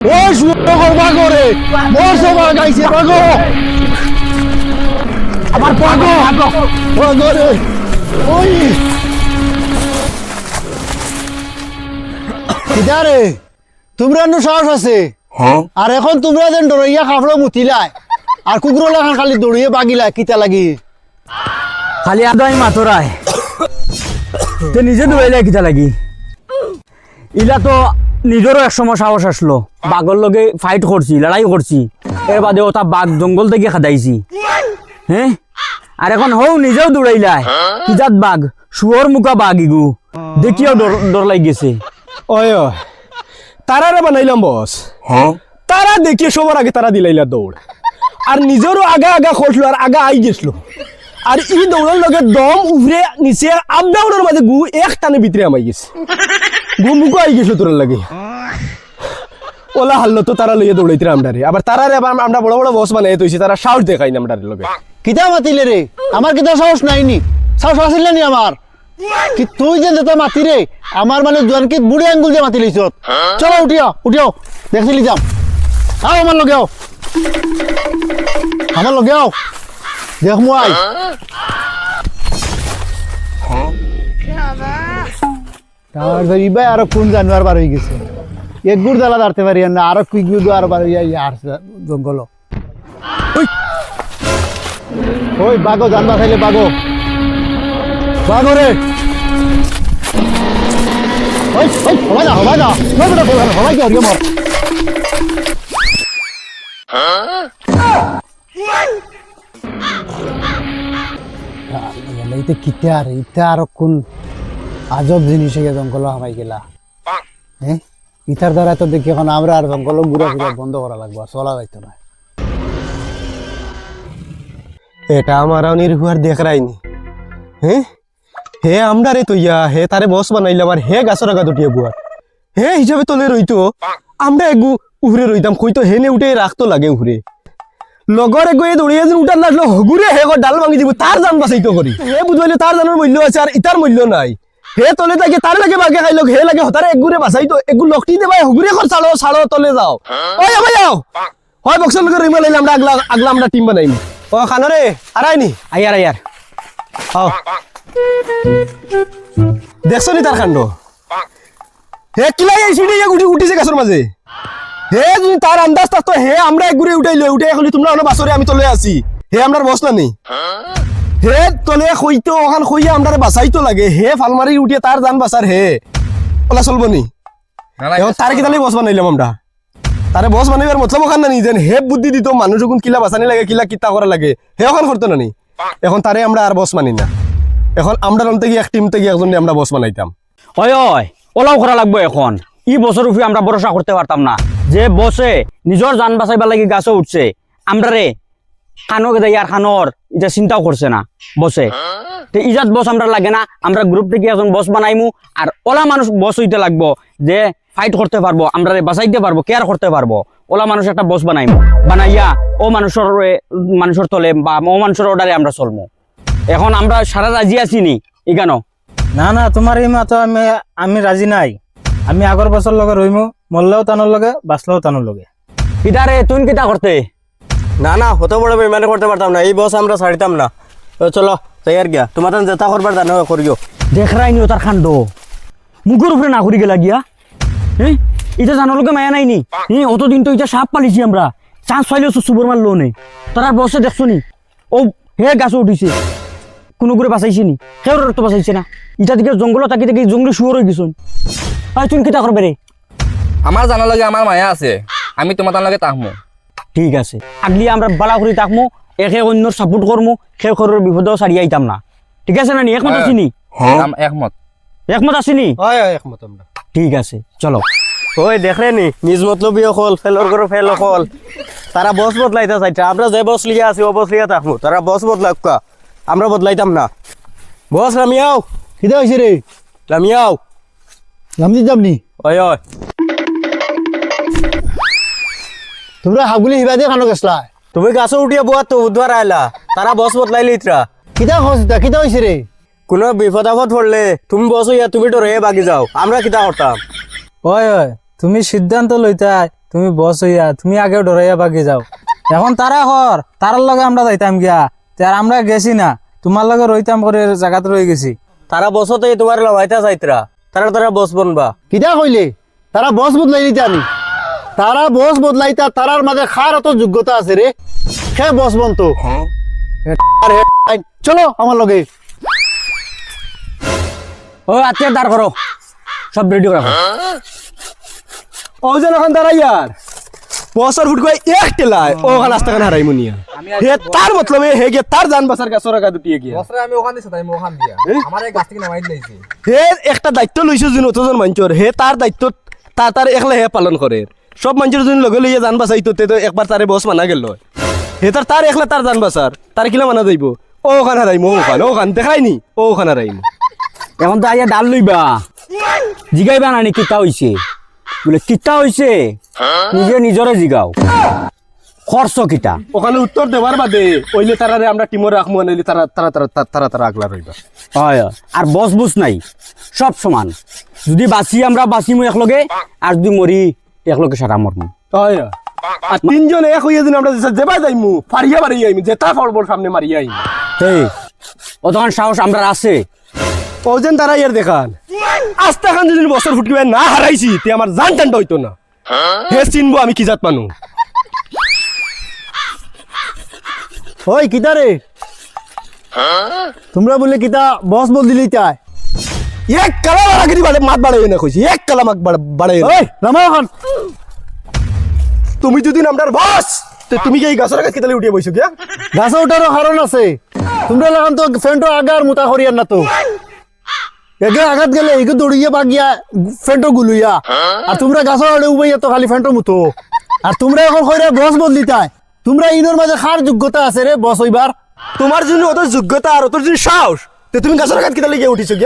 ওই শুয়োর বাঘ রে, মরছে বাঘ আইছে বাঘ, আমার বাঘ বাঘ রে, ওই কিদারে তোমরা নো সাহস আছে আর এখন তোমরা যেন দৌড়াইয়া খাফড়ো মুতিলাই আর কুকুরলা খালি দৌড়িয়ে বাগিলা কিতা লাগি খালি আদাই মাতরায় তে নিজে দৌড়াইলে কিতা লাগি ইলা তো নিজেরও এক সময় সাহস আসলো বাঘর লগে ফাইট করছি লড়াই করছি এর বাদে ওটা বাঘ জঙ্গল থেকে খাদাইছি হ্যাঁ আর এখন হও নিজেও দৌড়াইলাই কিজাত বাঘ শুয়োর মুখা বাঘ ইগু দেখিও ডর লাগ গেছে ওই তারারে বানাইলাম বস তারা দেখিয়ে সবার আগে তারা দিলাইলা দৌড় আর নিজেরও আগা আগা খসলো আর আগা আই গেছিল আর ই দৌড়ার লগে দম উভরে নিচে আপ ডাউনের মাঝে গু এক টানে ভিতরে আমাই গেছে গু মুখো আই গেছিল তোর লাগে ওলা হাল্লো তো তারা লইয়া দৌড়াইতে আমরারে আবার তারারে আমরা বড় বড় বস বানাই তৈছি তারা সাহস দেখাই না আমরারে লগে কিতা মাতিলে রে আমার কিতা সাহস নাইনি সাহস আসিল নি আমার কি তুই যে যেটা মাতি রে আমার মানে জোয়ানকে বুড়ি আঙ্গুল দিয়ে মাতি লইছ চলো উঠিও দেখছিলি যাম আও আমার লগে আও আমার লগে আও দেখ মুই তার ভাই আর কোন জানোয়ার বার হয়ে গেছে এক গুড় জ্বালা দাঁড়তে পারি না আর কুই গুড় আর বার হইয়া আর জঙ্গল ওই বাগো জানবা খাইলে বাগো বাগো রে ওই হবাই যা হবাই কি হরিয়া মর এইতে কিতা আর ইটা আর কোন আজব জিনিস জঙ্গল হামাই গেলা হ্যাঁ ইটার দ্বারা তো দেখি এখন আমরা আর জঙ্গল ঘুরা ফিরা বন্ধ করা লাগবো চলা যাইতো না এটা আমার নির্ভর দেখ রাইনি হ্যাঁ হে আমরা রে তৈয়া হে তারে বস বানাইলাম আর হে গাছের আগা দুটিয়ে বুয়ার হে হিসাবে তলে রইতো আমরা এগু উহরে রইতাম কইতো হেনে উঠে রাখতো লাগে উহরে লগর এগিয়ে দৌড়িয়ে যেন উঠার লাগলো হগুরে হে ডাল ভাঙি দিব তার জান বাঁচাইতো করি হে বুঝবাইলে তার জানের মূল্য আছে আর ইতার মূল্য নাই হে তলে থাকে তার লাগে বাগে খাইলো হে লাগে হতারে এগুরে বাঁচাইতো এগু লকটি দেবাই হগুরে কর ছাড়ো তলে যাও ওই ভাই যাও হয় বক্সের লগে রইমা লাইলে আমরা আগলা আমরা টিম বানাইম ও খানরে আরাইনি আয়ার আও দেখছো নি তার কাণ্ড হে কিলাই এই সিঁড়ি উঠিছে গাছের মাঝে হে যদি তার আন্দাজ থাকতো হে আমরা এক ঘুরে উঠাইলো উঠে এখন তোমরা হলো বাসরে আমি তলে আছি হে আমরা বস না নেই হে তলে কইতো ওখান কইয়া আমরা বাঁচাইতো লাগে হে ফালমারি উঠিয়ে তার জান বাঁচার হে ওলা চলবো নি এখন তার কি তাহলে বস বানাইলাম আমরা তারে বস বানাইবার মতলব ওখান না নি যেন হে বুদ্ধি দিত মানুষ যখন কিলা বাঁচানি লাগে কিলা কিতা করা লাগে হে ওখান করতো না নি এখন তারে আমরা আর বস মানি না এখন আমরা রন থেকে এক টিম থেকে একজন আমরা বস বানাইতাম ওই ওলাও করা লাগবো এখন ই বছর উপরে আমরা ভরসা করতে পারতাম না যে বসে নিজের জান বাঁচাইবার লাগি গাছে উঠছে আমরা রে খানকে দেয় আর খানর এটা চিন্তাও করছে না বসে তো ইজাত বস আমরা লাগে না আমরা গ্রুপ থেকে এখন বস বানাইমু আর ওলা মানুষ বস হইতে লাগবো যে ফাইট করতে পারবো আমরা রে বাঁচাইতে পারবো কেয়ার করতে পারবো ওলা মানুষ একটা বস বানাইমু বানাইয়া ও মানুষের তলে বা ও মানুষের অর্ডারে আমরা চলমু এখন আমরা সারা রাজি আছি নি ইগানো না তোমার এই মা তো আমি রাজি নাই আমি আগর বছর লগে রইমু মরলেও তানোর লগে বাঁচলেও তানোর লগে কিতারে তুই কিতা করতে না হতে বড় বেমানে করতে পারতাম না এই বস আমরা ছাড়িতাম না চলো তৈয়ার গিয়া তোমার যেটা করবার জানো করিও দেখ রাইনি ও তার খান্ড মুখের উপরে না করি গেলা গিয়া হ্যাঁ এটা জানার লোকে মায়া নাইনি হ্যাঁ অতদিন তো এটা সাপ পালিছি আমরা চান্স পাইলেও সুবর মারলো নে তার আর বসে দেখছো নি ও হে গাছে উঠিছে কোনো করে বাঁচাইছে নি কেউ তো বাঁচাইছে না ইটা দিকে জঙ্গল থাকি থাকি জঙ্গলে শুয়ে রয়ে গেছ তুই কিতা করবে রে আমার জানার লগে আমার মায়া আছে আমি তোমার তার লগে তাহমু ঠিক আছে আগলি আমরা বালা করে থাকমু একে অন্যর সাপোর্ট করমু কেউ কারোর বিপদেও ছাড়ি আইতাম না ঠিক আছে না নি একমত আছিনি একমত আছিনি একমত আমরা ঠিক আছে চলো ওই দেখলে নি নিজ মতলবী হল ফেলর করে ফেল হল তারা বস বদলাইতে চাইছে আমরা যে বস লিয়া আছি ও বস লিয়া থাকবো তারা বস বদলাক আমরা বদলাইতাম না বস রামিয়াও কিতা হয়েছে রে রামিয়াও নামদি যামনি ওই তোমরা হাগুলি হিবা দিয়ে খানো গেছলা তুমি গাছে উঠিয়া বোয়া তো বুধবার আইলা তারা বস বদলাইলি ইতরা কিতা হসতা কিতা হয়েছে রে কোনো বিপদ আপদ পড়লে তুমি বস হইয়া তুমি ডরে বাগি যাও আমরা কিতা করতাম ওই তুমি সিদ্ধান্ত লইতা তুমি বস হইয়া তুমি আগে ডরাইয়া বাগিয়ে যাও এখন তারা হর তারার লগে আমরা যাইতাম গিয়া আর আমরা গেছি না তোমার লগে রইতাম করে জায়গাতে রয়ে গেছি তারা বসতে তোমার লবাইতা চাইতরা তারা বস বনবা কিতা কইলে তারা বস বদলাই দিতে আনি তারা বস বদলাইতা তারার মাঝে খার অত যোগ্যতা আছে রে সে বস বনতো চলো আমার লগে ও আজকে দাঁড় করো সব রেডি রাখো ও যেন এখন দাঁড়াই আর বছর ফুট করে এক টেলায় ও ওখানে রাস্তা কানে হারাই মুনিয়া হে তার মতলবে হে গিয়ে তার জান বাসার গাছ রাখা দুটিয়ে গিয়া বছরে আমি ওখান দিছি তাই ওখান দিয়া আমার এই গাছ থেকে নামাই দিয়েছি হে একটা দায়িত্ব লইছে যিনি অতজন মানুষের হে তার দায়িত্ব তার একলা হে পালন করে সব মানুষের যদি লগে লইয়া জান বাসাইতো তে তো একবার তারে বস মানা গেল হে তার একলা তার জান বাসার তার কিলা মানা যাইব ও ওখানে হারাইমু ওখান দেখাইনি ও ওখানে হারাইমু এখন তো আইয়া ডাল লইবা জিগাইবা না নি কিতা হইছে বলে কিতা হইছে নিজে নিজরে জিগাও খরচ কিতা ওখানে উত্তর দেওয়ার বাদে ওইলে তারারে আমরা টিমরে রাখবো নাইলে তারা আগলা রইবা হয় আর বস বুস নাই সব সমান যদি বাঁচি আমরা বাঁচিমু একলগে আর যদি মরি একলগে সারা মরমু হয় আর তিনজন এক হইয়া দিন আমরা যেবা যাইমু ফারিয়া বাড়িয়ে আইমু যেটা ফড়বর সামনে মারিয়া আইমু এই ও তখন সাহস আমরা আছে ও যেন তারা ইয়ার দেখান আস্তে খান যদি বছর ফুটকিবে না হারাইছি তে আমার জান টানটা হইতো না হে চিনবো আমি কি জাত মানু ওই কিতা রে তোমরা বললে কিতা বস বদলি চায় এক কালা বাড়াগিরি বাড়ে মাত বাড়াই না কইছি এক কালা মাত বাড়াই ওই নামা এখন তুমি যদি নামটার বস তে তুমি কি এই গাছের কাছে কিতালে উঠিয়ে বইছো কি গাছে ওঠারও কারণ আছে তোমরা লাগান তো ফ্রেন্ডও আগার মোটা করিয়ার না তো একে আঘাত গেলে একে দৌড়িয়ে বাগিয়া ফ্রেন্ডও গুলুইয়া আর তোমরা গাছের আড়ে উবাইয়া তো খালি ফ্রেন্ডও মুতো আর তোমরা এখন কইরা বস বদলি তাই তোমরা ইনোর মাঝে খার যোগ্যতা আছে রে বস হইবার তোমার জন্য অত যোগ্যতা আর অত যদি সাহস তে তুমি গাছের কাছে কিতালে গিয়ে উঠিছো কি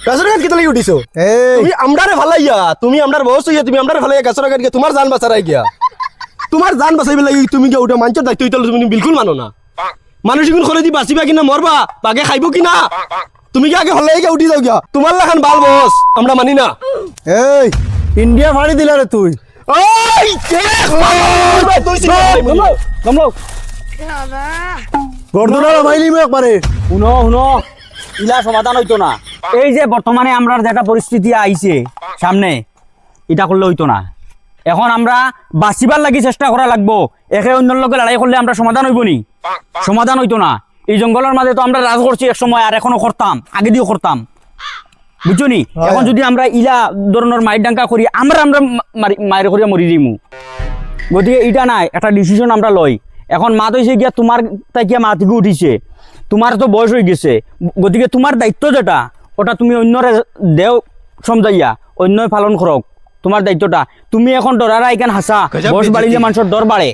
গাছের কাছে কিতালে উঠিছো এই তুমি আমরারে ভালাইয়া তুমি আমরার বস হইয়া তুমি আমরারে ভালাইয়া গাছের কাছে গিয়া তোমার জান বাঁচারাই গিয়া তোমার জান বাঁচাইবে লাগি তুমি গিয়া উঠা মানছো দায়িত্ব হইতো তুমি বিলকুল মানো না মানুষ এখন খলে দি বাঁচিবা কিনা মরবা বাগে খাইবো কিনা তুমি কি আগে হলে গিয়া উঠি যাও গিয়া তোমার লাখান বাল বস আমরা মানি না এই ইন্ডিয়া ফাড়ি দিলা রে তুই ওই গর্দনা মাইলিম একবারে শুনো শুনো ইলা সমাধান হইতো না এই যে বর্তমানে আমরা যেটা পরিস্থিতি আইছে সামনে এটা করলে হইতো না এখন আমরা বাঁচিবার লাগি চেষ্টা করা লাগবো একে অন্যর লগে লড়াই করলে আমরা সমাধান হইব নি সমাধান হইতো না এই জঙ্গলের মাঝে তো আমরা রাজ করছি এক সময় আর এখনো করতাম আগে দিয়েও করতাম বুঝছো নি এখন যদি আমরা ইলা ধরনের মায়ের ডাঙ্কা করি আমরা মায়ের করিয়া মরি দিমু গতিকে এটা নাই একটা ডিসিশন আমরা লই এখন মা তো হয়েছে গিয়া তোমার তাই গিয়া মা থেকে উঠিছে তোমার তো বয়স হয়ে গেছে গতিকে তোমার দায়িত্ব যেটা ওটা তুমি অন্যরে দেও সমঝাইয়া অন্যই পালন করক তোমার দায়িত্বটা তুমি এখন ডরারা এখান হাসা বয়স বাড়িলে মানুষের ডর বাড়ে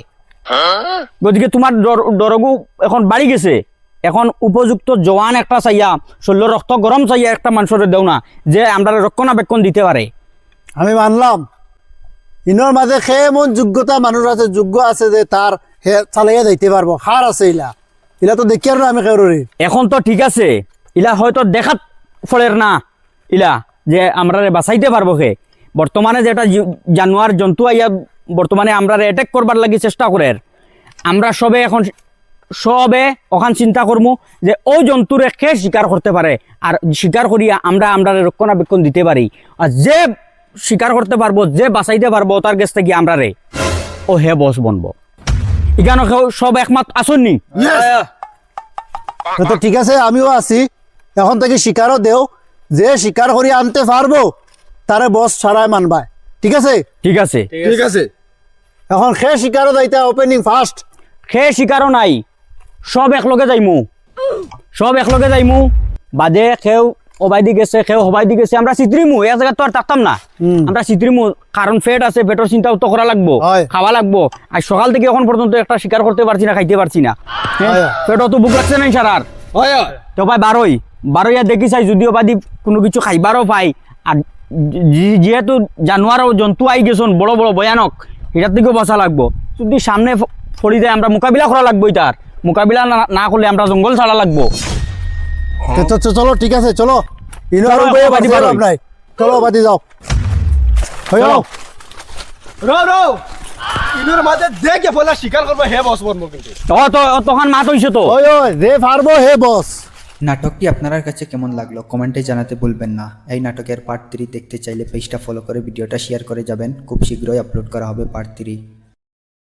গতিকে তোমার ডরগু এখন বাড়ি গেছে এখন উপযুক্ত জওয়ান একটা চাইয়া শরীর রক্ত গরম চাইয়া একটা মানুষের দেও না যে আমরা রক্ষণাবেক্ষণ দিতে পারে আমি মানলাম ইনোর মাঝে সে এমন যোগ্যতা মানুষ আছে যোগ্য আছে যে তার হে চালাইয়া যাইতে পারবো হার আছে ইলা ইলা তো দেখি আর আমি কেউরে এখন তো ঠিক আছে ইলা হয়তো দেখাত ফলের না ইলা যে আমরা বাঁচাইতে পারবো কে বর্তমানে যেটা জানোয়ার জন্তু আইয়া বর্তমানে আমরা অ্যাটাক করবার লাগি চেষ্টা করে আমরা সবে এখন সবে ওখান চিন্তা করবো যে ওই জন্তুরে কে শিকার করতে পারে আর শিকার করিয়া আমরা রক্ষণাবেক্ষণ দিতে পারি আর যে শিকার করতে পারবো যে বাঁচাইতে পারবো তার কাছ থেকে আমরা ও হে বস বনবো এখানে সব একমত আসননি তো ঠিক আছে আমিও আছি এখন থেকে শিকারও দেও যে শিকার করিয়া আনতে পারবো তারে বস ছাড়াই মানবাই ঠিক আছে ঠিক আছে ঠিক আছে এখন সে শিকারও যাইতা ওপেনিং ফার্স্ট সে শিকারও নাই সব একলগে যাইমু বাদে কেউ ওবাইদি গেছে কেউ হবাইদি গেছে আমরা চিত্রিমু এক জায়গা তো আর থাকতাম না আমরা চিত্রিমু কারণ পেট আছে পেটের চিন্তাও তো করা লাগবো হয়। খাওয়া লাগবো আর সকাল থেকে এখন পর্যন্ত একটা শিকার করতে পারছি না খাইতে পারছি না হয়। পেটও তো বুক লাগছে নাই সারার তো ভাই বারোই দেখি চাই যদিও বাদি কোনো কিছু খাইবারও পাই আর যেহেতু জানোয়ার ও জন্তু আই গেছন বড় বড় ভয়ানক এটার থেকেও বাঁচা লাগবো যদি সামনে ফড়ি দেয় আমরা মোকাবিলা করা লাগবো এটার মোকাবিলা না করলে আমরা জঙ্গল ছাড়া লাগবো চলো ঠিক আছে চলো ইনো আর চলো, উপায়ে বাদি বাঁচিবার বাড়ি। লাভ নাই চলো বাদি যাও হয়ে যাও রো ইনোর মাঝে দেখে বলা স্বীকার করবো হে বস বনবো কিন্তু তখন মাত হইছে তো ওই ওই যে পারবো হে বস। নাটকটি আপনার কাছে কেমন লাগলো কমেন্টে জানাতে ভুলবেন না। এই নাটকের পার্ট 3 দেখতে চাইলে পেজটা ফলো করে ভিডিওটা শেয়ার করে যাবেন। খুব শীঘ্রই আপলোড করা হবে পার্ট 3।